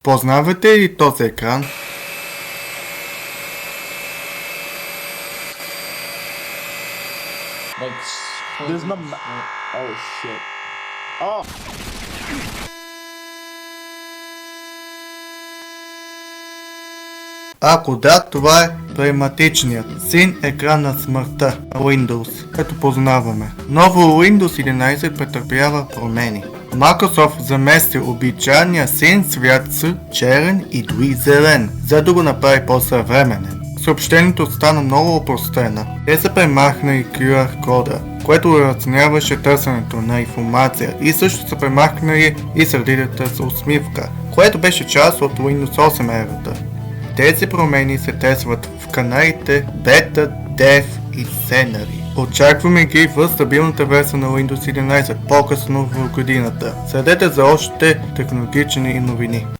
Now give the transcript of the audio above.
Познавате ли този екран? There's no. Oh shit. Oh. Ако да, това е прагматичният син екран на смъртта Windows, като познаваме. Ново Windows 11 претърпява промени. Microsoft замести обичайния син цвят с черен и дори зелен, за да го направи по-съвременен. Съобщението стана много опростено. Те са премахнали QR кода, което улесняваше търсенето на информация, и също са премахнали и сърдитата с усмивка, което беше част от Windows 8 ерата. Тези промени се тестват в каналите Beta, Dev и Scenery. Очакваме ги в стабилната версия на Windows 11 по-късно в годината. Следете за още технологични новини.